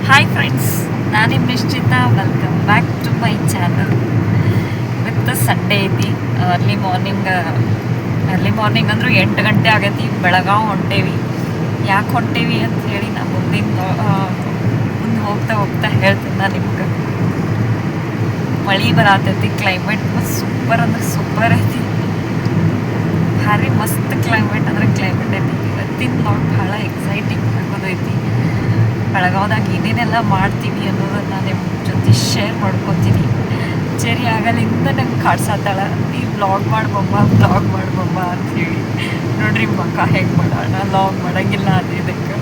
Hi friends, ನಾನು ನಿಮ್ಮ Nishchita. Welcome back to my channel. ಇವತ್ತು ಸಂಡೇ ಐತಿ. ಅರ್ಲಿ ಮಾರ್ನಿಂಗ್ ಅಂದ್ರೆ 8 ಗಂಟೆ ಆಗೈತಿ. ಬೆಳಗಾವ್ ಹೊಂಟೇವಿ. ಯಾಕೆ ಹೊಂಟೇವಿ ಅಂತ ಹೇಳಿ ನಾನು ಮುಂದೆ ಹೋಗ್ತಾ ಹೇಳ್ತೀನಿ ನಾನು ನಿಮ್ಗೆ. ಮಳೆ ಬರತೈತಿ. ಕ್ಲೈಮೇಟ್ ಸೂಪರ್ ಅಂದ್ರೆ ಸೂಪರ್ ಐತಿ. ಭಾರಿ ಮಸ್ತ್ ಕ್ಲೈಮೇಟ್ ಐತಿ. ಇವತ್ತಿನ ಬ್ಲಾಗ್ ಭಾಳ ಎಕ್ಸೈಟಿಂಗ್ ಆಗೋದೈತಿ. ಬೆಳಗಾವ್ದಾಗ ಏನೇನೆಲ್ಲ ಮಾಡ್ತೀವಿ ಅನ್ನೋದನ್ನು ನಿಮ್ಮ ಜೊತೆ ಶೇರ್ ಮಾಡ್ಕೊತೀನಿ. ಸರಿ, ಆಗಲಿಂದ ನಂಗೆ ಕಾಡ್ಸತ್ತಾಳ, ಈ ವ್ಲಾಗ್ ಮಾಡ್ಬೊಮ್ಮ ಅಂತ ಹೇಳಿ. ನೋಡ್ರಿ ಮಕ್ಕ ಹೆಂಗೆ ಮಾಡೋಣ, ವ್ಲಾಗ್ ಮಾಡೋಂಗಿಲ್ಲ ಇದಕ್ಕೆ.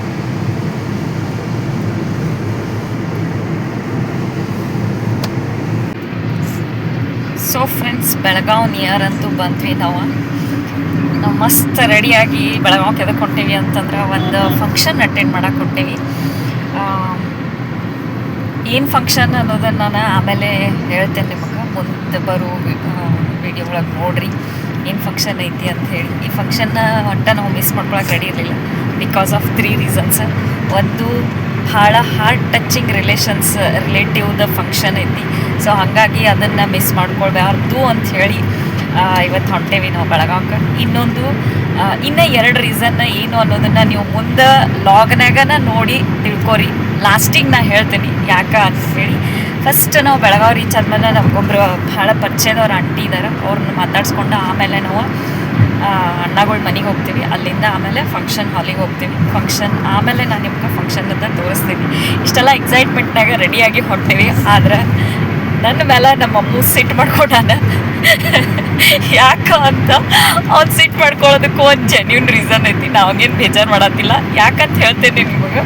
ಸೊ ಫ್ರೆಂಡ್ಸ್, ಬೆಳಗಾವ್ ನಿಯರ್ ಅಂತೂ ಬಂದ್ವಿ ನಾವು ಮಸ್ತ್ ರೆಡಿಯಾಗಿ ಬೆಳಗಾವ್ಗೆ ಎದಕ್ಕೆ ಹೊಂಟೇವಿ ಅಂತಂದ್ರೆ ಒಂದು ಫಂಕ್ಷನ್ ಅಟೆಂಡ್ ಮಾಡಕ್ಕೆ ಹೊಂಟೇವಿ. ಏನು ಫಂಕ್ಷನ್ ಅನ್ನೋದನ್ನು ನಾನು ಆಮೇಲೆ ಹೇಳ್ತೇನೆ ನಿಮಗೆ. ಮುಂದೆ ಬರೋ ವಿಡಿಯೋ ಒಳಗೆ ನೋಡ್ರಿ ಏನು ಫಂಕ್ಷನ್ ಐತಿ ಅಂತ ಹೇಳಿ. ಈ ಫಂಕ್ಷನ್ನ ನಾವು ಮಿಸ್ ಮಾಡ್ಕೊಳಕ್ಕೆ ರೆಡಿ ಇರಲಿಲ್ಲ ಬಿಕಾಸ್ ಆಫ್ 3 ರೀಸನ್ಸ್. ಒಂದು, ಭಾಳ ಹಾರ್ಟ್ ಟಚಿಂಗ್ ರಿಲೇಟಿವ್ದ ಫಂಕ್ಷನ್ ಐತಿ. ಸೊ ಹಾಗಾಗಿ ಅದನ್ನು ಮಿಸ್ ಮಾಡ್ಕೊಳ್ಬಾರ್ದು ಅಂಥೇಳಿ ಇವತ್ತು ಹೊಂಟೇವಿ ನಾವು ಬೆಳಗಾವ್ಗೆ. ಇನ್ನೊಂದು, ಇನ್ನೂ 2 ರೀಸನ್ ಏನು ಅನ್ನೋದನ್ನು ನೀವು ಮುಂದೆ ಲಾಗ್ನಾಗನ ನೋಡಿ ತಿಳ್ಕೊರಿ. ಲಾಸ್ಟಿಗೆ ನಾನು ಹೇಳ್ತೀನಿ ಯಾಕೆ ಅಂತ ಹೇಳಿ. ಫಸ್ಟ್ ನಾವು ಬೆಳಗಾವಿ ರೀಚ್ ಆದಮೇಲೆ ನಮಗೊಬ್ಬರು ಭಾಳ ಪರಿಚಯದವ್ರು ಆಂಟಿ ಇದ್ದಾರೆ. ಅವ್ರನ್ನ ಮಾತಾಡ್ಸ್ಕೊಂಡು ಆಮೇಲೆ ನಾವು ಅಣ್ಣಗಳ ಮನೆಗೆ ಹೋಗ್ತೀವಿ. ಅಲ್ಲಿಂದ ಆಮೇಲೆ ಫಂಕ್ಷನ್ ಹಾಲಿಗೆ ಹೋಗ್ತೀವಿ. ಫಂಕ್ಷನ್ ಆಮೇಲೆ ನಾನು ನಿಮ್ಗೆ ಫಂಕ್ಷನ್ ಅಂತ ತೋರಿಸ್ತೀನಿ. ಇಷ್ಟೆಲ್ಲ ಎಕ್ಸೈಟ್ಮೆಂಟ್ನಾಗ ರೆಡಿಯಾಗಿ ಹೊಂಟೀವಿ. ಆದ್ರೆ ನನ್ನ ಮೇಲೆ ನಮ್ಮ ಅಮ್ಮ ಸಿಟ್ಟು ಮಾಡ್ಕೊಂಡಾನ. ಯಾಕೆ ಅಂತ ಅವ್ನು ಸಿಟ್ಟು ಮಾಡ್ಕೊಳ್ಳೋದಕ್ಕೂ ಒಂದು ಜೆನ್ಯೂನ್ ರೀಸನ್ ಐತಿ. ನಾವೇನು ಬೇಜಾರು ಮಾಡತ್ತಿಲ್ಲ. ಯಾಕಂತ ಹೇಳ್ತೇನೆ ನಿಮಗೆ.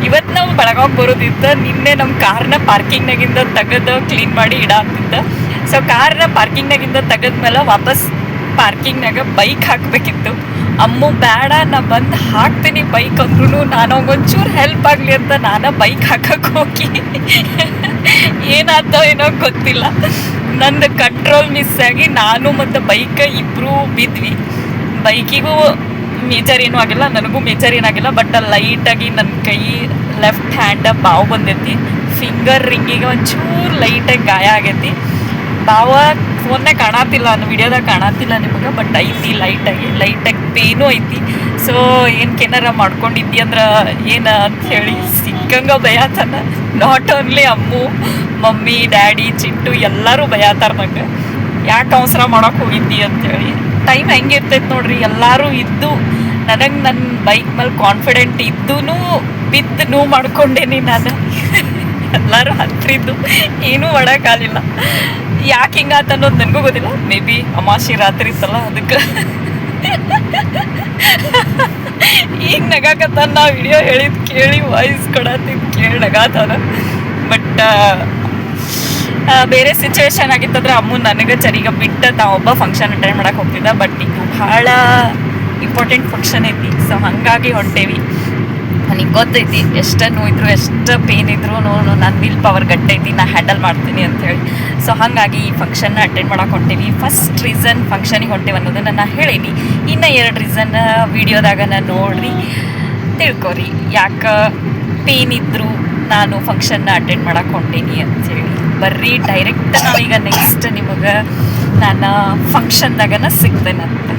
ಇವತ್ತು ನಾವು ಬೆಳಗಾವಿಗೆ ಬರೋದಿತ್ತ, ನಿನ್ನೆ ನಮ್ಮ ಕಾರ್ನ ಪಾರ್ಕಿಂಗ್ನಾಗಿಂದ ತೆಗೆದು ಕ್ಲೀನ್ ಮಾಡಿ ಇಡಾಕ್ತಿದ್ದ. ಸೊ ಕಾರ್ನ ಪಾರ್ಕಿಂಗ್ನಾಗಿಂದ ತೆಗೆದ್ಮೇಲೆ ವಾಪಸ್ ಪಾರ್ಕಿಂಗ್ನಾಗ ಬೈಕ್ ಹಾಕಬೇಕಿತ್ತು. ಅಮ್ಮ ಬೇಡ, ನಾ ಬಂದು ಹಾಕ್ತೀನಿ ಬೈಕ್ ಅಂದ್ರೂ ನಾನು ಒಂಚೂರು ಹೆಲ್ಪ್ ಆಗಲಿ ಅಂತ ನಾನು ಬೈಕ್ ಹಾಕಕ್ಕೆ ಹೋಗಿ ಏನಾಯ್ತೋ ಏನೋ ಗೊತ್ತಿಲ್ಲ, ನಂದು ಕಂಟ್ರೋಲ್ ಮಿಸ್ ಆಗಿ ನಾನು ಮತ್ತು ಬೈಕ್ ಇಬ್ಬರೂ ಬಿದ್ವಿ. ಬೈಕಿಗೂ ಮೇಜರ್ ಏನೂ ಆಗಿಲ್ಲ, ನನಗೂ ಮೇಜರ್ ಏನಾಗಿಲ್ಲ. ಬಟ್ ಲೈಟಾಗಿ ನನ್ನ ಕೈ ಲೆಫ್ಟ್ ಹ್ಯಾಂಡ್ ಬಾವು ಬಂದೈತಿ. ಫಿಂಗರ್ ರಿಂಗಿಗೆ ಒಂಚೂರು ಲೈಟಾಗಿ ಗಾಯ ಆಗೈತಿ. ಬಾವ ಫೋನ್ನಾಗ ಕಾಣತ್ತಿಲ್ಲ, ವಿಡಿಯೋದಾಗ ಕಾಣತ್ತಿಲ್ಲ ನಿಮಗೆ, ಬಟ್ ಐತಿ ಲೈಟಾಗಿ ಪೇನು ಐತಿ. ಸೊ ಏನಕ್ಕೇನಾರ ಮಾಡ್ಕೊಂಡಿದ್ದಿ ಅಂದ್ರೆ ಏನು ಅಂತ ಹೇಳಿ ಸಿಕ್ಕಂಗ ಭಯತಾನ. Not only Ammu, mummy, daddy, Chittu ಎಲ್ಲರೂ ಭಯತಾರ ನಂಗೆ. ಯಾಕೆ ಅವಸರ ಮಾಡೋಕೆ ಹೋಗಿದ್ದಿ ಅಂಥೇಳಿ. ಟೈಮ್ ಹೆಂಗಿರ್ತೈತೆ ನೋಡ್ರಿ, ಎಲ್ಲರೂ ಇದ್ದು ನನಗೆ ನನ್ನ ಬೈಕ್ ಮೇಲೆ ಕಾನ್ಫಿಡೆಂಟ್ ಇದ್ದೂ ಬಿದ್ದು ನೋವು ಮಾಡ್ಕೊಂಡೇನಿ ನಾನು. ಎಲ್ಲರೂ ಹತ್ತಿರದ್ದು ಏನೂ ಮಾಡೋಕ್ಕಾಗಲಿಲ್ಲ. ಯಾಕೆ ಹಿಂಗಾತ ಅನ್ನೋದು ನನಗೂ ಗೊತ್ತಿಲ್ಲ. ಮೇ ಬಿ ಅಮಾವಾಸ್ಯೆ ರಾತ್ರಿ ಇತ್ತಲ್ಲ ಅದಕ್ಕೆ. ಈಗ ನಗಾಕತ್ತಾನ. ನಾ ವಿಡಿಯೋ ಹೇಳಿದ್ದು ಕೇಳಿ ವಾಯ್ಸ್ ಕೊಡತ್ತಿದ್ದು ಕೇಳಿ ನಗಾತಾನ. ಬಟ್ ಬೇರೆ ಸಿಚುವೇಶನ್ ಆಗಿತ್ತಂದ್ರೆ ಅಮ್ಮ ನನಗೆ ಚರಿಗ ಬಿಟ್ಟು ನಾವೊಬ್ಬ ಫಂಕ್ಷನ್ ಅಟೆಂಡ್ ಮಾಡಕ್ಕೆ ಹೋಗ್ತಿದ್ದ. ಬಟ್ ಇದು ಭಾಳ ಇಂಪಾರ್ಟೆಂಟ್ ಫಂಕ್ಷನ್ ಐತಿ. ಸೊ ಹಾಗಾಗಿ ಹೊಂಟೇವಿ. ನನಗೆ ಗೊತ್ತೈತಿ ಎಷ್ಟು ನೋಯಿದ್ರು ಎಷ್ಟು ಪೇನ್ ಇದ್ರು ನನ್ನ ವಿಲ್ ಪವರ್ ಗಟ್ಟೈತಿ, ನಾ ಹ್ಯಾಂಡಲ್ ಮಾಡ್ತೀನಿ ಅಂಥೇಳಿ. ಸೊ ಹಾಗಾಗಿ ಈ ಫಂಕ್ಷನ್ನ ಅಟೆಂಡ್ ಮಾಡಕ್ಕೆ ಹೊಂಟೇವಿ. ಫಸ್ಟ್ ರೀಸನ್ ಫಂಕ್ಷನಿಗೆ ಹೊಂಟೇವಿ ಅನ್ನೋದನ್ನು ನಾನು ಹೇಳೀನಿ. ಇನ್ನು 2 ರೀಸನ್ ವೀಡಿಯೋದಾಗ ನಾನು ನೋಡ್ರಿ ತಿಳ್ಕೊರಿ ಯಾಕೆ ಪೇನ್ ಇದ್ದರೂ ನಾನು ಫಂಕ್ಷನ್ನ ಅಟೆಂಡ್ ಮಾಡಕ್ಕೆ ಹೊಂಟೀನಿ ಅಂಥೇಳಿ. ಬರ್ರಿ ಡೈರೆಕ್ಟ್ ನಾವೀಗ ನೆಕ್ಸ್ಟ್ ನಿಮಗೆ ನಾನು ಫಂಕ್ಷನ್ದಾಗನ ಸಿಗ್ತೇನಂತ.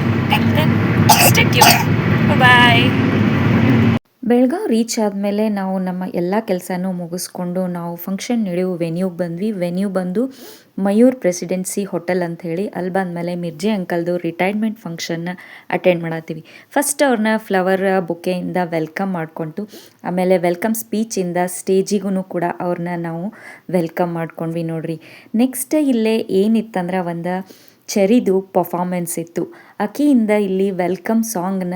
Stay tune. Bye. Belagavi reach ಆದಮೇಲೆ ನಾವು ನಮ್ಮ ಎಲ್ಲ ಕೆಲಸನೂ ಮುಗಿಸ್ಕೊಂಡು ನಾವು ಫಂಕ್ಷನ್ ನಡೆಯುವ ವೆನ್ಯೂ ಬಂದು ಮಯೂರ್ ಪ್ರೆಸಿಡೆನ್ಸಿ ಹೋಟೆಲ್ ಅಂಥೇಳಿ. ಅಲ್ಲಿ ಬಂದಮೇಲೆ ಮಿರ್ಜಿ ಅಂಕಲ್ದು ರಿಟೈರ್ಮೆಂಟ್ ಫಂಕ್ಷನ್ನ ಅಟೆಂಡ್ ಮಾಡತ್ತೀವಿ. ಫಸ್ಟ್ ಅವ್ರನ್ನ ಫ್ಲವರ್ ಬೊಕೆಯಿಂದ ವೆಲ್ಕಮ್ ಮಾಡಿಕೊಂಡು ಆಮೇಲೆ ವೆಲ್ಕಮ್ ಸ್ಪೀಚಿಂದ ಸ್ಟೇಜಿಗೂ ಕೂಡ ಅವ್ರನ್ನ ನಾವು ವೆಲ್ಕಮ್ ಮಾಡ್ಕೊಂಡ್ವಿ ನೋಡ್ರಿ. ನೆಕ್ಸ್ಟ್ ಇಲ್ಲೇ ಏನಿತ್ತಂದ್ರೆ ಒಂದು ಚೆರಿದು ಪರ್ಫಾರ್ಮೆನ್ಸ್ ಇತ್ತು. ಆಕಿಯಿಂದ ಇಲ್ಲಿ ವೆಲ್ಕಮ್ ಸಾಂಗ್ನ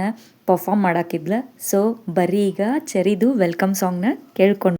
ಪರ್ಫಾರ್ಮ್ ಮಾಡಾಕಿದ್ಲ. ಸೊ ಬರೀ ಈಗ ಚೆರಿದು ವೆಲ್ಕಮ್ ಸಾಂಗ್ನ ಕೇಳ್ಕೊಂಡು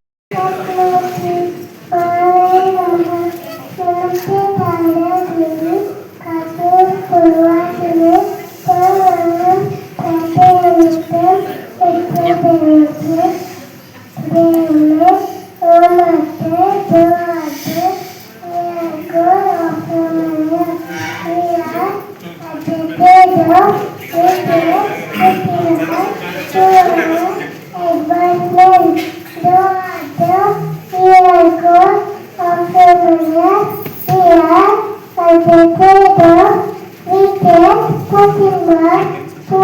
ಚೆರಿದು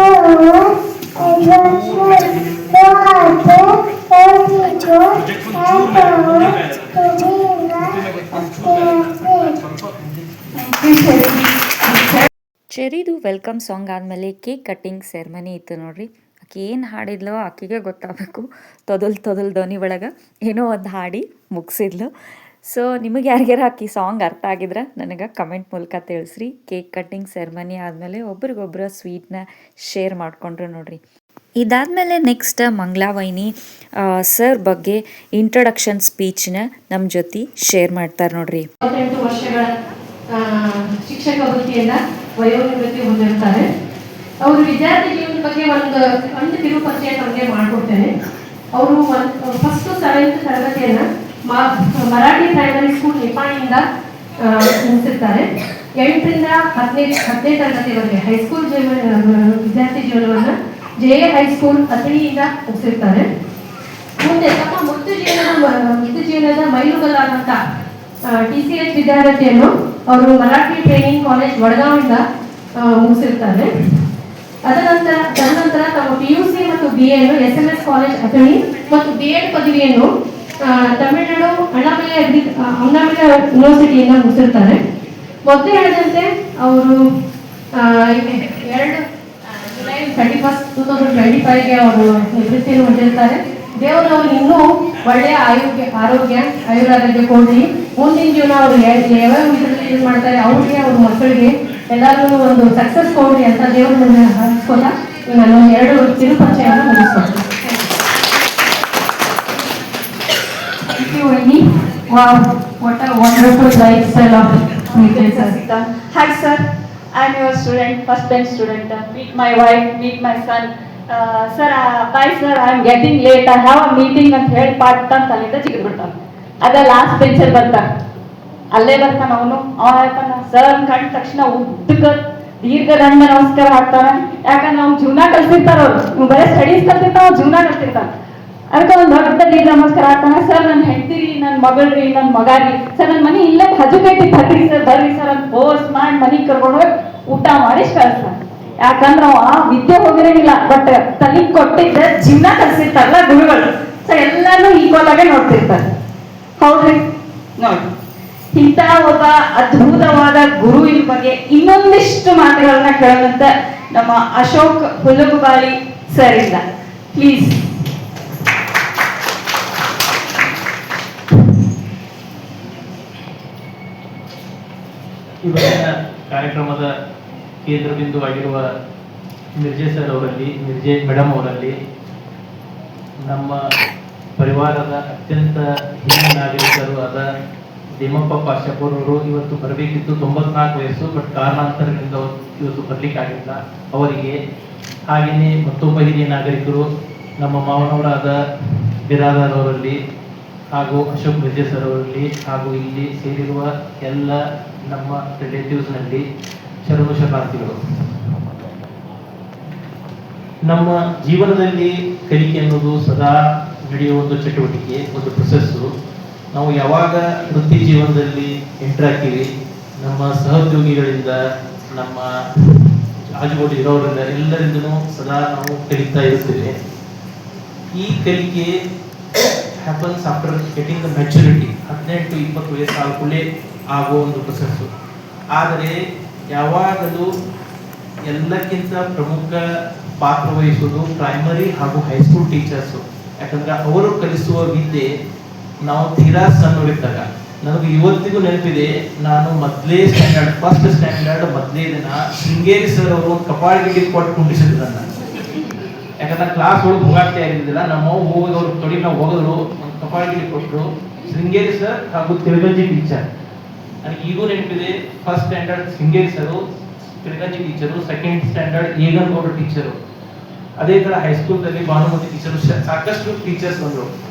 ವೆಲ್ಕಮ್ ಸಾಂಗ್ ಆದಮೇಲೆ ಕೇಕ್ ಕಟ್ಟಿಂಗ್ ಸೆರೆಮನಿ ಇತ್ತು ನೋಡ್ರಿ. ಆಕೆ ಏನು ಹಾಡಿದ್ಲೋ ಆಕೆಗೆ ಗೊತ್ತಾಗಬೇಕು. ತೊದಲ್ ಧ್ವನಿ ಒಳಗೆ ಏನೋ ಒಂದು ಹಾಡಿ ಮುಗಿಸಿದ್ಲು. ಸೊ ನಿಮಗೆ ಯಾರಿಗಾರ ಆಕೆ ಸಾಂಗ್ ಅರ್ಥ ಆಗಿದ್ರೆ ನನಗೆ ಕಮೆಂಟ್ ಮೂಲಕ ತಿಳಿಸ್ರಿ. ಕೇಕ್ ಕಟ್ಟಿಂಗ್ ಸೆರೆಮನಿ ಆದಮೇಲೆ ಒಬ್ರಿಗೊಬ್ರು ಸ್ವೀಟ್ನ ಶೇರ್ ಮಾಡಿಕೊಂಡ್ರು ನೋಡ್ರಿ. ಇದಾದಮೇಲೆ ನೆಕ್ಸ್ಟ್ ಮಂಗಳಾವೈನಿ ಸರ್ ಬಗ್ಗೆ ಇಂಟ್ರೊಡಕ್ಷನ್ ಸ್ಪೀಚ್ನ ನಮ್ಮ ಜೊತೆ ಶೇರ್ ಮಾಡ್ತಾರೆ ನೋಡ್ರಿ. 28 ವರ್ಷಗಳ ಶಿಕ್ಷಕ ವೃತ್ತಿಯಿಂದ ವಯೋನಿವೃತ್ತಿ ಹೊಂದಿರ್ತಾರೆ. ಅವರು ವಿದ್ಯಾರ್ಥಿ ಜೀವನದ ಬಗ್ಗೆ ಒಂದು ಕಿರು ಪರಿಚಯ ತಮಗೆ ಮಾಡಿಕೊಡ್ತೇನೆ. ಅವರು ಫಸ್ಟ್ 7th ತರಗತಿಯನ್ನು ಮರಾಠಿ ಪ್ರೈಮರಿ ಸ್ಕೂಲ್ ನಿಪಾಣಿಯಿಂದ ಮುಗಿಸಿರ್ತಾರೆ. 8ರಿಂದ 10ನೇ ತರಗತಿವರೆಗೆ ಹೈಸ್ಕೂಲ್ ವಿದ್ಯಾರ್ಥಿ ಜೀವನವನ್ನು JA ಹೈಸ್ಕೂಲ್ ಅಥಣಿಯಿಂದ ಮುಗಿಸಿರ್ತಾರೆ. ಮುಂದೆ ತಮ್ಮ ವೃತ್ತಿ ಜೀವನದ ಮೈಲುಗಲ್ಲಾದಂಥ TCH ವಿದ್ಯಾರ್ಥಿಯನ್ನು ಅವರು ಮರಾಠಿ ಟ್ರೈನಿಂಗ್ ಕಾಲೇಜ್ ವಡಗಾವಿಂದ ಮುಗಿಸಿರ್ತಾರೆ. ತದನಂತರ ತಮ್ಮ PUC ಮತ್ತು BA ಅನ್ನು SMS ಕಾಲೇಜ್ ಅಥಣಿ ಮತ್ತು B.Ed ಪದವಿಯನ್ನು ತಮಿಳುನಾಡು ಅಣ್ಣಾಮಲೈ ಯೂನಿವರ್ಸಿಟಿಯಿಂದ ಮುಗಿಸಿರ್ತಾರೆ. ಮೊದಲೇ ಹೇಳಿದಂತೆ ಅವರು ಜುಲೈ 31, 2025ಗೆ ಅವರು ನಿವೃತ್ತಿಯನ್ನು ಹೊಂದಿರ್ತಾರೆ. ದೇವರು ಅವ್ರಿಗೆ ಇನ್ನೂ ಒಳ್ಳೆಯ ಆಯುರಾರೋಗ್ಯ ಕೊಡಲಿ. ಮುಂದಿನ ಜೀವನ ಅವರು ಯಾವ್ಯಾವ ಇದರಲ್ಲಿ ಯೂಸ್ ಮಾಡ್ತಾರೆ ಅವ್ರಿಗೆ ಅವ್ರ ಮಕ್ಕಳಿಗೆ ಎಲ್ಲರಿಗೂ ಒಂದು ಸಕ್ಸಸ್ ಕೊಡಲಿ ಅಂತ ದೇವರನ್ನ ಹಾರಿಸ್ಕೊತ ನಾನು 2 ಕಿರು ಪರಿಚಯವನ್ನು ಮುಗಿಸ್ಕೊಳ್ತೀನಿ. Thank you, Vani. Wow, what a wonderful lifestyle of Sasita. Hi sir, I am your student, first bench student. Meet my wife, meet my son. Sir, bye sir, I am getting late. I have a meeting ಅಂತ ಹೇಳಿ pot ಅಂತ ಅಲ್ಲಿಂದ ಜಿಗಿದು ಬಿಡ್ತಾನೆ. ಅದ last ಬೆಂಚಲ್ಲಿ ಬರ್ತಾನೆ. ಅಲ್ಲೇ ಬರ್ತಾನ ಅವನು. ಹೇಳ್ತಾನ ಸರ್ ಕಂಡ ತಕ್ಷಣ ಉದ್ದಕ ದೀರ್ಘ ದಂಡ ನಮಸ್ಕಾರ ಹಾಕ್ತಾನೆ. ಯಾಕಂದ್ರೆ ಅವ್ನು ಜೀವನ ಕಲ್ತಿರ್ತಾರ. ಅವ್ರು ಬರೀ ಸ್ಟಡೀಸ್ ಕಲ್ತಿರ್ತಾವ, ಜೀವನ ಕಲ್ತಿರ್ತಾನ. ಅದಕ್ಕೆ ಒಂದು ದೊಡ್ಡ ದೀರ್ಘ ನಮಸ್ಕಾರ ಹಾಕ್ತಾನೆ. ಸರ್ ನನ್ನ ಹೆಂಡತಿರಿ, ನನ್ನ ಮಗಳ್ರಿ, ನನ್ನ ಮಗಾರಿ, ಸರ್ ನನ್ನ ಮನೆ ಇಲ್ಲೇ ಹಜುಕೈತಿ, ಬರ್ರಿ ಸರ್ ಬರ್ರಿ ಸರ್ ಅಂತ ಫೋರ್ಸ್ ಮಾಡಿ ಮನೆಗೆ ಕರ್ಕೊಂಡು ಹೋಗಿ ಊಟ ಮಾಡಿ ಕಳಿಸ್ತಾನೆ. ಯಾಕಂದ್ರೆ ಅವ ವಿದ್ಯೆ ಹೋಗಿರಂಗಿಲ್ಲ, ಬಟ್ ತಲೆ ಕೊಟ್ಟಿದ್ದ ಜೀವನ ಕಲಿಸಿರ್ತಾರಲ್ಲ ಗುರುಗಳು. ಸೊ ಎಲ್ಲಾನು ಈಕ್ವಲ್ ಆಗೇ ನೋಡ್ತಿರ್ತಾರೆ. ಹೌದ್ರಿ? ನೋಡಿ, ಇಂಥ ಒಬ್ಬ ಅದ್ಭುತವಾದ ಗುರುವಿನ ಬಗ್ಗೆ ಇನ್ನೊಂದಿಷ್ಟು ಮಾತುಗಳನ್ನ ಕೇಳೋದಂತ ನಮ್ಮ ಅಶೋಕ್ ಹುಲಗುಬಾಳಿ ಸರ್ ಇಂದ ಪ್ಲೀಸ್. ಇವತ್ತಿನ ಕಾರ್ಯಕ್ರಮದ ಕೇಂದ್ರ ಬಿಂದುವಾಗಿರುವ ಮಿರ್ಜೆ ಸರ್ ಅವರಲ್ಲಿ, ಮಿರ್ಜೆ ಮೇಡಮ್ ಅವರಲ್ಲಿ, ನಮ್ಮ ಪರಿವಾರದ ಅತ್ಯಂತ ಹಿರಿಯ ನಾಗರಿಕರು ಆದ ದೇಮಪ್ಪ ಪಾಶಾಪುರ್ ಅವರು ಇವತ್ತು ಬರಬೇಕಿತ್ತು. 94 ವಯಸ್ಸು, ಬಟ್ ಕಾರಣಾಂತರದಿಂದ ಇವತ್ತು ಬರಲಿಕ್ಕಾಗಿಲ್ಲ ಅವರಿಗೆ. ಹಾಗೆಯೇ ಮತ್ತೊಬ್ಬ ಹಿರಿಯ ನಾಗರಿಕರು ನಮ್ಮ ಮಾವನವರಾದ ಬಿರಾದಾರ್ ಅವರಲ್ಲಿ ಹಾಗೂ ಅಶೋಕ್ ಮಿರ್ಜೆ ಸರ್ ಅವರಲ್ಲಿ ಹಾಗೂ ಇಲ್ಲಿ ಸೇರಿರುವ ಎಲ್ಲ ನಮ್ಮ ರಿಲೇಟಿವ್ಸ್ನಲ್ಲಿ ಶರಣು ಶರಣಾರ್ಥಿಗಳು. ನಮ್ಮ ಜೀವನದಲ್ಲಿ ಕಲಿಕೆ ಅನ್ನೋದು ಸದಾ ನಡೆಯುವ ಒಂದು ಚಟುವಟಿಕೆ, ಒಂದು ಪ್ರೊಸೆಸ್ಸು. ನಾವು ಯಾವಾಗ ವೃತ್ತಿ ಜೀವನದಲ್ಲಿ ಎಂಟರ್ ಆಗ್ತೀವಿ, ನಮ್ಮ ಸಹೋದ್ಯೋಗಿಗಳಿಂದ, ನಮ್ಮ ಆಜುಬಾಜು ಇರೋರಿಂದ ಎಲ್ಲರಿಂದನೂ ಸದಾ ನಾವು ಕಲಿತಾ ಇರ್ತೀವಿ. ಈ ಕಲಿಕೆ happens after getting the maturity. 18-20 ವಯಸ್ಸಾಗಲೇ ಆಗೋ ಒಂದು ಪ್ರೊಸೆಸ್ಸು. ಆದರೆ ಯಾವಾಗಲೂ ಎಲ್ಲಕ್ಕಿಂತ ಪ್ರಮುಖ ಪಾತ್ರ ವಹಿಸೋದು ಪ್ರೈಮರಿ ಹಾಗೂ ಹೈಸ್ಕೂಲ್ ಟೀಚರ್ಸು. ಯಾಕಂದ್ರೆ ಅವರು ಕಲಿಸುವ ವಿದ್ಯೆ ನಾವು ತೀರಾ ಸಣ್ಣವರಿದ್ದಾಗ, ನನಗೆ ಇವತ್ತಿಗೂ ನೆನಪಿದೆ, ನಾನು ಮೊದಲೇ ಸ್ಟ್ಯಾಂಡರ್ಡ್, ಫಸ್ಟ್ ಸ್ಟ್ಯಾಂಡರ್ಡ್ ಮೊದಲೇ ದಿನ ಶೃಂಗೇರಿ ಸರ್ ಅವರು ಒಂದು ಕಪಾಳಗಿಡಿ ಕೊಟ್ಟು ಕುಂಡಿಸಿದ್ರು ನನ್ನ. ಯಾಕಂದ್ರೆ ಕ್ಲಾಸ್ ಒಳಗೆ ಹೋಗಾಡ್ತಾ ಇರಲಿಲ್ಲ. ನಮ್ಮ ಹೋಗಿ ಅವ್ರ ತೊಡಿ ನಾವು ಹೋಗಿದ್ರು, ಒಂದು ಕಪಾಳಗಿಡಿ ಕೊಟ್ಟರು. ಶೃಂಗೇರಿ ಸರ್ ಹಾಗೂ ತಿರುಗಂಜಿ ಟೀಚರ್ ನನಗೆ ಈಗೂ ನೆನಪಿದೆ. ಫಸ್ಟ್ ಸ್ಟ್ಯಾಂಡರ್ಡ್ ಶೃಂಗೇರಿ ಸರು, ತಿರುಗಂಜಿ ಟೀಚರು, ಸೆಕೆಂಡ್ ಸ್ಟ್ಯಾಂಡರ್ಡ್ ಏಗನಗೌಡ ಟೀಚರು. ಅದೇ ಥರ ಹೈಸ್ಕೂಲ್ದಲ್ಲಿ ಭಾನುಮತಿ ಟೀಚರು, ಸಾಕಷ್ಟು ಟೀಚರ್ಸ್ ಬಂದರು.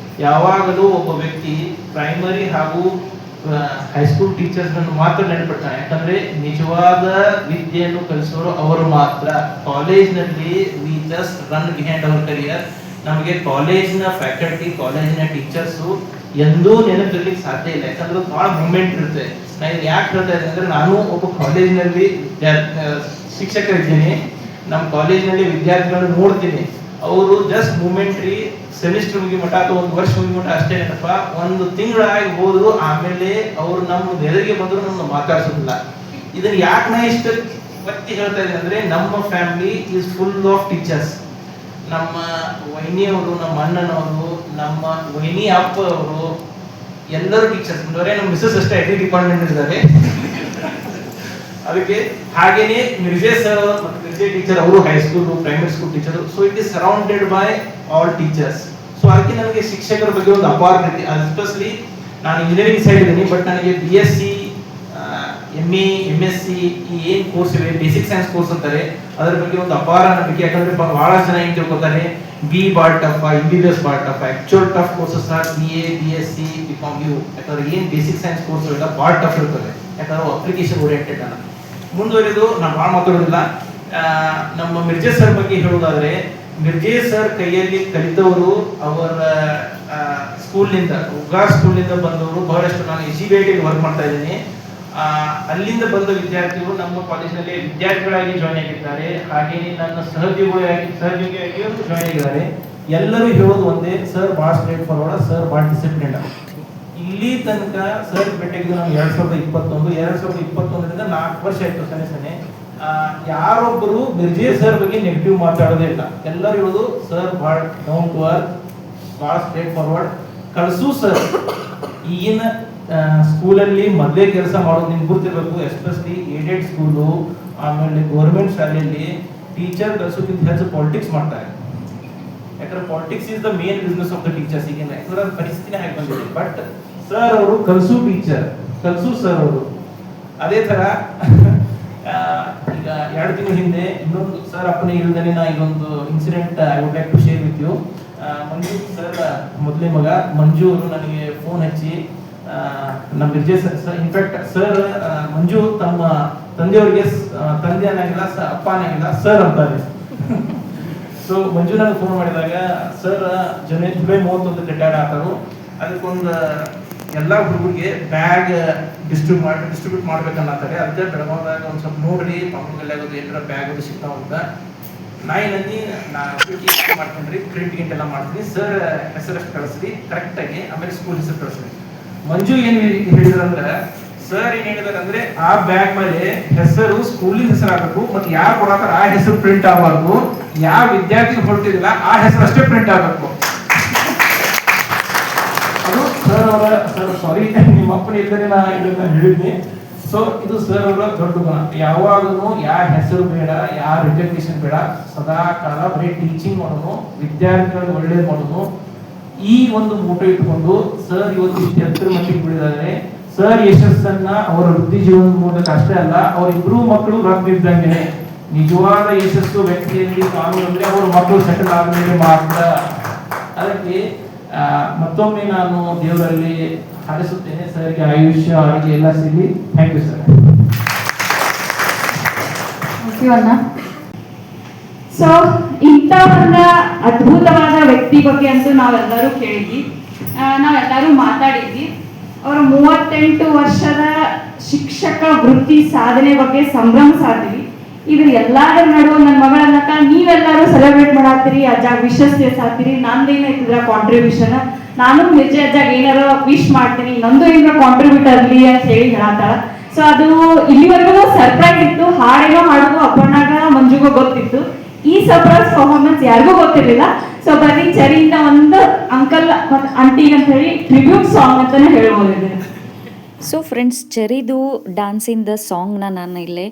ಯಾವಾಗಲೂ ಒಬ್ಬ ವ್ಯಕ್ತಿ ಪ್ರೈಮರಿ ಹಾಗೂ ಹೈಸ್ಕೂಲ್ ಟೀಚರ್ಸ್ಗಳನ್ನು ಮಾತ್ರ ನೆನಪಿಡ್ತಾನೆ. ಯಾಕಂದ್ರೆ ನಿಜವಾದ ವಿದ್ಯೆಯನ್ನು ಕಲಿಸೋರು ಅವರು ಮಾತ್ರ. ಕಾಲೇಜ್ನಲ್ಲಿ we just run behind our career. ನಮಗೆ ಕಾಲೇಜಿನ ಫ್ಯಾಕಲ್ಟಿ, ಕಾಲೇಜಿನ ಟೀಚರ್ಸು ಎಂದೂ ನೆನಪಿರ್ಲಿಕ್ಕೆ ಸಾಧ್ಯ ಇಲ್ಲ. ಯಾಕಂದ್ರೆ ಭಾಳ ಮೂಮೆಂಟ್ ಇರುತ್ತೆ. ನಾನು ಯಾಕೆ ಹೇಳ್ತಾ ಇದ್ದೀನಿ ಅಂದ್ರೆ, ನಾನು ಒಬ್ಬ ಕಾಲೇಜಿನಲ್ಲಿ ಶಿಕ್ಷಕರಿದ್ದೀನಿ. ನಮ್ಮ ಕಾಲೇಜಿನಲ್ಲಿ ವಿದ್ಯಾರ್ಥಿಗಳನ್ನು ನೋಡ್ತೀನಿ, ಅವರು ಜಸ್ಟ್ ಮೂಮೆಂಟ್ರಿ ಸೆಮಿಸ್ಟರ್ ಮುಗಿಮಟ ಅಥವಾ ಒಂದು ವರ್ಷ ಮುಗಿಮಟ ಅಷ್ಟೇ ಏನಪ್ಪ, ಒಂದು ತಿಂಗಳಾಗಿ ಹೋದ್ರು ಆಮೇಲೆ ಅವರು ನಮ್ಮ ಎದುರಿಗೆ ಬಂದ್ರು ನಮ್ಮನ್ನು ಮಾತಾಡ್ಸೋದಿಲ್ಲ. ಇದನ್ನ ಯಾಕೆ ನಾ ಇಷ್ಟು ಒತ್ತಿ ಹೇಳ್ತಾ ಇದ್ದೀನಿ ಅಂದ್ರೆ, ನಮ್ಮ family is full of teachers. ನಮ್ಮ ವೈನಿಯವರು, ನಮ್ಮ ಅಣ್ಣನವರು, ನಮ್ಮ ವೈನಿ ಅಪ್ಪ ಅವರು ಎಲ್ಲರೂ ಟೀಚರ್ಸ್. ನಮ್ಮ ಮಿಸಸ್ ಅಷ್ಟೇ ಐಟಿ ಡಿಪಾರ್ಟ್ಮೆಂಟ್ ಇದ್ದಾರೆ. ಅದಕ್ಕೆ ಹಾಗೇನೆ ಮಿರ್ಜೆ ಸರ್ ಮತ್ತು ಮಿರ್ಜೆ ಟೀಚರ್ ಅವರು high school primary school teacher. So it is surrounded by all teachers. So ಅದಕ್ಕೆ ನನಗೆ ಶಿಕ್ಷಕರ ಬಗ್ಗೆ ಒಂದು ಅಪಾರ ಪ್ರೀತಿ. ಎಸ್ಪೆಷಲಿ ನಾನು ಇಂಜಿನಿಯರಿಂಗ್ ಸೈಡ್ ಇದ್ದೀನಿ, ಬಟ್ ನನಗೆ BSc, MA, MSc ಈ ಏನು ಕೋರ್ಸ್ ಇವೆ, ಬೇಸಿಕ್ ಸೈನ್ಸ್ ಕೋರ್ಸ್ ಅಂತಾರೆ, ಅದರ ಬಗ್ಗೆ ಒಂದು ಅಪಾರ ನಂಬಿಕೆ. ಯಾಕಂದ್ರೆ ಬಹಳ ಜನ ಏನ್ ತಿಳ್ಕೊತಾರೆ, ಬಿ ಭಾಳ ಟಫ್, MBBS ಭಾಳ tough. Actual tough courses BA, BSc, BCom ಇವು. ಯಾಕಂದ್ರೆ ಏನ್ ಬೇಸಿಕ್ ಸೈನ್ಸ್ ಕೋರ್ಸ್ ಎಲ್ಲ ಭಾಳ ಟಫ್ ಇರ್ತದೆ, ಯಾಕಂದ್ರೆ ಅಪ್ಲಿಕೇಶನ್ ಓರಿಯೆಂಟೆಡ್ ಅಲ್ಲ. ಮುಂದುವರೆದು ನಾನು ಭಾಳ ಮಾತಾಡೋದಿಲ್ಲ. ನಮ್ಮ ಮಿರ್ಜೆ ಸರ್ ಬಗ್ಗೆ ಹೇಳೋದಾದ್ರೆ, ಮಿರ್ಜೆ ಸರ್ ಕೈಯಲ್ಲಿ ಕಲಿತವರು ಅವರ ಸ್ಕೂಲ್ನಿಂದ, ಉಗ್ರಾ ಸ್ಕೂಲ್ನಿಂದ ಬಂದವರು ಬಹಳಷ್ಟು. ನಾನು SCBIT ವರ್ಕ್ ಮಾಡ್ತಾ ಇದ್ದೀನಿ. ಅಲ್ಲಿಂದ ಬಂದ ವಿದ್ಯಾರ್ಥಿಗಳು ನಮ್ಮ ಕಾಲೇಜಿನಲ್ಲಿ ವಿದ್ಯಾರ್ಥಿಗಳಾಗಿ ಜಾಯ್ನ್ ಆಗಿದ್ದಾರೆ. ಹಾಗೆಯೇ ನನ್ನ ಸಹೋದ್ಯೋಗಿಯಾಗಿ ಜಾಯ್ನ್ ಆಗಿದ್ದಾರೆ. ಎಲ್ಲರೂ ಹೇಳೋದು ಒಂದೇ, ಸರ್ ಭಾಳ ಸ್ಟ್ರೇಟ್ ಫಾರ್ವರ್ಡ್, ಸರ್ ಭಾಳ ಡಿಸಿಪ್ಲಿನ್. ಇಲ್ಲಿ ತನಕ ಸರ್ ಭೇಟಿಯಾಗಿದ್ದು ನಾನು 2021ರಿಂದ 4 ವರ್ಷ ಆಯ್ತು ಸನೆ. ಯಾರೊಬ್ಬರು ಮಿರ್ಜೆ ಸರ್ ಬಗ್ಗೆ ನೆಗೆಟಿವ್ ಮಾತಾಡೋದೇ ಇಲ್ಲ. ಎಲ್ಲರೂ ಹೇಳೋದು ಸರ್ ಭಾಳ ಡೌನ್ ಟು ಅರ್ತ್, ಭಾಳ ಸ್ಟ್ರೇಟ್ ಫಾರ್ವರ್ಡ್. ಕಳ್ಸು ಸರ್ ಈಗಿನ ಸ್ಕೂಲಲ್ಲಿ ಮೊದಲೇ ಕೆಲಸ ಮಾಡೋದು ನಿಮ್ಗೆ ಗೊತ್ತಿರಬೇಕು. ಎಸ್ಪೆಷಲಿ ಏಡೆಡ್ ಸ್ಕೂಲು, ಆಮೇಲೆ ಗೌರ್ಮೆಂಟ್ ಶಾಲೆಯಲ್ಲಿ ಟೀಚರ್ ಕಳ್ಸೋಕ್ಕಿಂತ ಹೆಚ್ಚು ಪಾಲಿಟಿಕ್ಸ್ ಮಾಡ್ತಾರೆ. ಯಾಕಂದ್ರೆ politics is the main business of the teachers. ಈಗಿನ ಯಾಕಂದ್ರೆ ಪರಿಸ್ಥಿತಿನೇ ಹಾಗೆ ಬಂದಿದೆ. ಬಟ್ ಸರ್ ಅವರು ಕಲ್ಸು ಟೀಚರ್, ಕಲ್ಸು ಸರ್ ಅವರು. ಅದೇ ತರ ಈಗ 2 ತಿಂಗಳ ಹಿಂದೆ ಇನ್ನೊಂದು ಸರ್ ಅಪ್ಪನೇ ಇಲ್ದೇ ನಾ ಇದೊಂದು incident I would like to share with you. Manju sir ಮೊದಲೇ ಮಗ ಮಂಜು ಅವರು ನನಗೆ ಫೋನ್ ಹಚ್ಚಿ, ನಮ್ಮ Mirje sir, in fact sir Manju ತಮ್ಮ ತಂದೆಯವರಿಗೆ ತಂದೆ ಅನ್ನಾಗಿಲ್ಲ, ಅಪ್ಪ ಅನ್ನಾಗಿಲ್ಲ, ಸರ್ ಅಂತಾರೆ. ಸೊ ಮಂಜು ನನಗೆ ಫೋನ್ ಮಾಡಿದಾಗ, ಸರ್ ಜುಲೈ 31 ರಿಟೈರ್ಡ್ ಆಗ್ತಾರು, ಅದಕ್ಕೊಂದು ಎಲ್ಲ ಹುಡುಗರಿಗೆ ಬ್ಯಾಗ್ ಡಿಸ್ಟ್ರಿಬ್ಯೂಟ್ ಮಾಡ್ಬೇಕನ್ನತ್ತಾರೆ. ಅದಕ್ಕೆ ಬೆಳಗಾವದಾಗ ಒಂದು ಸ್ವಲ್ಪ ನೋಡ್ರಿ, ಪಾಪಗಲ್ಲಿ ಆಗೋದು ಏನಾರ ಬ್ಯಾಗ್ ಅದು ಸಿಗ್ತಾವ ಅಂತ. ನಾ ಮಾಡ್ಕೊಂಡ್ರಿ, ಪ್ರಿಂಟ್ ಗಿಂಟ್ ಎಲ್ಲ ಮಾಡ್ತೀನಿ, ಸರ್ ಹೆಸರಷ್ಟು ಕಳಿಸ್ರಿ ಕರೆಕ್ಟಾಗಿ, ಆಮೇಲೆ ಸ್ಕೂಲ್ ಹೆಸರು ಕಳಿಸ್ರಿ. ಮಂಜು ಏನ್ ಹೇಳಿದ್ರಂದ್ರೆ, ಸರ್ ಏನ್ ಹೇಳಿದಾರೆ ಅಂದ್ರೆ, ಆ ಬ್ಯಾಗ್ ಮೇಲೆ ಹೆಸರು ಸ್ಕೂಲಿನ ಹೆಸರು ಆಗಬೇಕು, ಮತ್ತೆ ಯಾರು ಕೊಡಾತಾರ ಆ ಹೆಸರು ಪ್ರಿಂಟ್ ಆಗಬಾರ್ದು, ಯಾವ ವಿದ್ಯಾರ್ಥಿ ಹೊರಟಿದಿಲ್ಲ ಆ ಹೆಸರು ಅಷ್ಟೇ ಪ್ರಿಂಟ್ ಆಗಬೇಕು. ಅದು ಸರ್ ಅವರ, ಸರ್ ಸಾರಿ ನಿಮ್ಮ ಅಪ್ಪನ ಇಲ್ಲದೆ ನಾ ಇದನ್ನ ಹೇಳಿದ್ನಿ. ಸೊ ಇದು ಸರ್ ಅವರ ದೊಡ್ಡ ಗುಣ. ಯಾವಾಗಲೂ ಯಾವ ಹೆಸರು ಬೇಡ, ಯಾವ ರಿಕಗ್ನಿಷನ್ ಬೇಡ, ಸದಾ ಕಾಲ ಬರೀ ಟೀಚಿಂಗ್ ಮಾಡೋನು, ವಿದ್ಯಾರ್ಥಿಗಳಿಗೆ ಒಳ್ಳೇದು ಮಾಡೋನು. ಈ ಒಂದು ಮೋಟೋ ಇಟ್ಕೊಂಡು ಸರ್ ಇವತ್ತು ಇಷ್ಟು ಎತ್ತರ ಮಟ್ಟಿಗೆ ಬಿಡಿದ್ದಾರೆ. ಸರ್ ಯಶಸ್ಸನ್ನ ಅವರ ವೃತ್ತಿ ಜೀವನದ ಮೂಲಕ ಅಷ್ಟೇ ಅಲ್ಲ, ಅವರಿಬ್ರು ಮಕ್ಕಳು ರಕ್ತಿದ್ದಂಗೆ. ನಿಜವಾದ ಯಶಸ್ಸು ವ್ಯಕ್ತಿಯಲ್ಲಿ ಕಾನೂನು ಅಂದ್ರೆ ಅವ್ರ ಮಕ್ಕಳು ಸೆಟಲ್ ಆದ್ಮೇಲೆ ಮಾತ್ರ. ಅದಕ್ಕೆ ಮತ್ತೊಮ್ಮೆ ನಾನು ದೇವರಲ್ಲಿ ಹಾರೈಸುತ್ತೇನೆ, ಸರ್ಗೆ ಆಯುಷ್ಯ ಆರೋಗ್ಯ ಎಲ್ಲ ಸಿಗಲಿ. Thank you sir. ಸೊ ಇಂಥ ಒಂದು ಅದ್ಭುತವಾದ ವ್ಯಕ್ತಿ ಬಗ್ಗೆ ಅಂತೂ ನಾವೆಲ್ಲರೂ ಕೇಳಿದ್ವಿ, ನಾವೆಲ್ಲರೂ ಮಾತಾಡಿದ್ವಿ. ಅವರ 38 ವರ್ಷದ ಶಿಕ್ಷಕ ವೃತ್ತಿ ಸಾಧನೆ ಬಗ್ಗೆ ಸಂಭ್ರಮಿಸಾದ್ವಿ. ಇದ್ರ ಎಲ್ಲಾದ್ರ ನಡುವೆ ನನ್ನ ಮಗಳನ್ನಕ ನೀವೆಲ್ಲರೂ ಸೆಲೆಬ್ರೇಟ್ ಮಾಡಾತ್ತೀರಿ, ಅಜ್ಜಾಗ ವಿಶಸ್ ತಿಳಿಸಾತ್ತೀರಿ. ನಂದೇನೈತಿದ್ರ ಕಾಂಟ್ರಿಬ್ಯೂಷನ್, ನಾನು ಮಿರ್ಜೆ ಅಜ್ಜಾಗ ಏನಾರ ವಿಶ್ ಮಾಡ್ತೀನಿ, ನಂದು ಏನಾರ ಕಾಂಟ್ರಿಬ್ಯೂಟ್ ಆಗಲಿ ಅಂತ ಹೇಳಿ ಹೇಳತ್ತಾಳ. ಸೊ ಅದು ಇಲ್ಲಿವರೆಗೂ ಸರ್ಪ್ರೈಸ್ ಇತ್ತು. ಹಾಡೇನೋ ಹಾಡೋದು ಅಪ್ಪಣ್ಣಾಗ ಮಂಜುಗೂ ಗೊತ್ತಿತ್ತು, ಈ ಸರ್ಪ್ರೈಸ್ ಪರ್ಫಾರ್ಮೆನ್ಸ್ ಯಾರಿಗೂ ಗೊತ್ತಿರಲಿಲ್ಲ. ಸೊ ಬರೀ ಚರಿಯಿಂದ ಒಂದು ಅಂಕಲ್ ಮತ್ತು ಆಂಟಿಗೆ ಅಂತ ಹೇಳಿ ಟ್ರಿಬ್ಯೂಟ್ ಸಾಂಗ್ ಅಂತಾನೆ ಹೇಳ್ಬೋದು. ಸೊ ಫ್ರೆಂಡ್ಸ್, ಚೆರಿದು ಡ್ಯಾನ್ಸಿಂದ ಸಾಂಗ್ನ ನಾನು ಇಲ್ಲೇ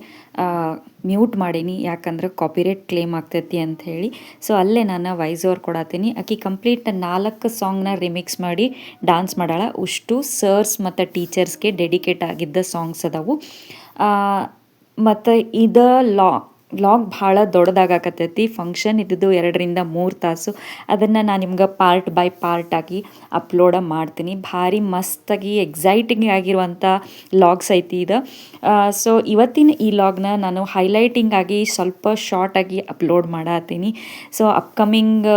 ಮ್ಯೂಟ್ ಮಾಡೀನಿ, ಯಾಕಂದ್ರೆ ಕಾಪಿರೈಟ್ ಕ್ಲೇಮ್ ಆಗ್ತೈತಿ ಅಂತ ಹೇಳಿ. ಸೊ ಅಲ್ಲೇ ನಾನು ವಾಯ್ಸ್ ಓವರ್ ಕೊಡತ್ತೀನಿ. ಆಕಿ ಕಂಪ್ಲೀಟ್ 4 ಸಾಂಗ್ನ ರಿಮಿಕ್ಸ್ ಮಾಡಿ ಡ್ಯಾನ್ಸ್ ಮಾಡಾಳ. ಅಷ್ಟು ಸರ್ಸ್ ಮತ್ತು ಟೀಚರ್ಸ್ಗೆ ಡೆಡಿಕೇಟ್ ಆಗಿದ್ದ ಸಾಂಗ್ಸ್ ಅದಾವು. ಮತ್ತು ಇದು ವ್ಲಾಗ್ ಭಾಳ ದೊಡ್ಡದಾಗಕತ್ತೈತಿ. ಫಂಕ್ಷನ್ ಇದ್ದಿದ್ದು 2 ರಿಂದ 3 ತಾಸು. ಅದನ್ನು ನಾನು ನಿಮ್ಗೆ ಪಾರ್ಟ್ ಬೈ ಪಾರ್ಟ್ ಆಗಿ ಅಪ್ಲೋಡ ಮಾಡ್ತೀನಿ. ಭಾರಿ ಮಸ್ತಾಗಿ ಎಕ್ಸೈಟಿಂಗ್ ಆಗಿರುವಂಥ ಲಾಗ್ಸ್ ಐತಿ ಇದು. ಸೊ ಇವತ್ತಿನ ಈ ಲಾಗ್ನ ನಾನು ಹೈಲೈಟಿಂಗ್ ಆಗಿ ಸ್ವಲ್ಪ ಶಾರ್ಟಾಗಿ ಅಪ್ಲೋಡ್ ಮಾಡತ್ತೀನಿ. ಸೊ ಅಪ್ಕಮಿಂಗ್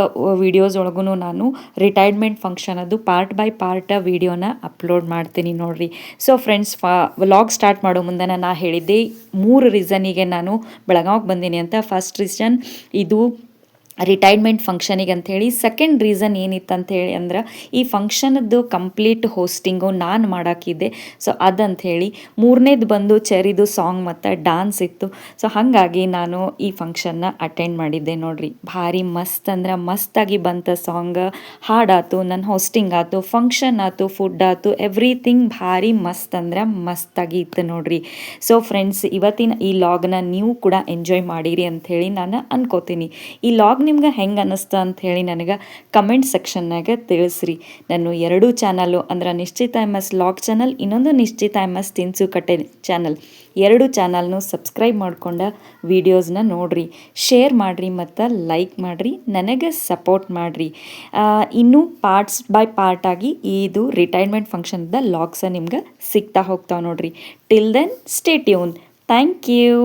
ವಿಡಿಯೋಸ್ ಒಳಗೂ ನಾನು ರಿಟೈರ್ಮೆಂಟ್ ಫಂಕ್ಷನ್ ಅದು ಪಾರ್ಟ್ ಬೈ ಪಾರ್ಟ್ ವಿಡಿಯೋನ ಅಪ್ಲೋಡ್ ಮಾಡ್ತೀನಿ ನೋಡ್ರಿ. ಸೊ ಫ್ರೆಂಡ್ಸ್, ವ್ಲಾಗ್ ಸ್ಟಾರ್ಟ್ ಮಾಡೋ ಮುಂದೆ ನಾ ಹೇಳಿದ್ದೆ 3 ರೀಸನಿಗೆ ನಾನು ಬೆಳಗಾವ್ ಯಾವಾಗ ಬಂದೀನಿ ಅಂತ. ಫಸ್ಟ್ ರೀಸನ್ ಇದು ರಿಟೈರ್ಮೆಂಟ್ ಫಂಕ್ಷನಿಗೆ ಅಂಥೇಳಿ. ಸೆಕೆಂಡ್ ರೀಸನ್ ಏನಿತ್ತು ಅಂಥೇಳಿ ಅಂದ್ರೆ ಈ ಫಂಕ್ಷನದ್ದು ಕಂಪ್ಲೀಟ್ ಹೋಸ್ಟಿಂಗು ನಾನು ಮಾಡೋಕ್ಕಿದ್ದೆ, ಸೊ ಅದಂಥೇಳಿ. ಮೂರನೇದು ಬಂದು ಚೆರಿದು ಸಾಂಗ್ ಮತ್ತು ಡಾನ್ಸ್ ಇತ್ತು. ಸೊ ಹಾಗಾಗಿ ನಾನು ಈ ಫಂಕ್ಷನ್ನ ಅಟೆಂಡ್ ಮಾಡಿದ್ದೆ ನೋಡ್ರಿ. ಭಾರಿ ಮಸ್ತ್ ಅಂದ್ರೆ ಮಸ್ತಾಗಿ ಬಂತ ಸಾಂಗ್, ಹಾಡಾತು, ನನ್ನ ಹೋಸ್ಟಿಂಗ್ ಆಯ್ತು, ಫಂಕ್ಷನ್ ಆಯ್ತು, ಫುಡ್ ಆಯ್ತು, ಎವ್ರಿಥಿಂಗ್ ಭಾರಿ ಮಸ್ತ್ ಅಂದ್ರೆ ಮಸ್ತಾಗಿ ಇತ್ತು ನೋಡ್ರಿ. ಸೊ ಫ್ರೆಂಡ್ಸ್, ಇವತ್ತಿನ ಈ ಲಾಗ್ನ ನೀವು ಕೂಡ ಎಂಜಾಯ್ ಮಾಡಿರಿ ಅಂಥೇಳಿ ನಾನು ಅನ್ಕೋತೀನಿ. ಈ ಲಾಗ್ ನಿಮ್ಗೆ ಹೆಂಗೆ ಅನ್ನಿಸ್ತು ಅಂಥೇಳಿ ನನಗೆ ಕಮೆಂಟ್ ಸೆಕ್ಷನ್ನಾಗ ತಿಳಿಸ್ರಿ. ನಾನು 2 ಚಾನಲ್ಲು ಅಂದ್ರೆ ನಿಶ್ಚಿತ MS ಲಾಗ್ ಚಾನಲ್, ಇನ್ನೊಂದು ನಿಶ್ಚಿತ MS ತಿನಿಸು ಕಟ್ಟೆ ಚಾನಲ್, 2 ಚಾನಲ್ನು ಸಬ್ಸ್ಕ್ರೈಬ್ ಮಾಡ್ಕೊಂಡು ವೀಡಿಯೋಸ್ನ ನೋಡಿರಿ, ಶೇರ್ ಮಾಡಿರಿ ಮತ್ತು ಲೈಕ್ ಮಾಡಿರಿ, ನನಗೆ ಸಪೋರ್ಟ್ ಮಾಡಿರಿ. ಇನ್ನೂ ಪಾರ್ಟ್ಸ್ ಬೈ ಪಾರ್ಟ್ ಆಗಿ ಇದು ರಿಟೈರ್ಮೆಂಟ್ ಫಂಕ್ಷನ್ದ ಲಾಗ್ಸ ನಿಮ್ಗೆ ಸಿಗ್ತಾ ಹೋಗ್ತಾವೆ ನೋಡ್ರಿ. Till then stay tune. Thank you.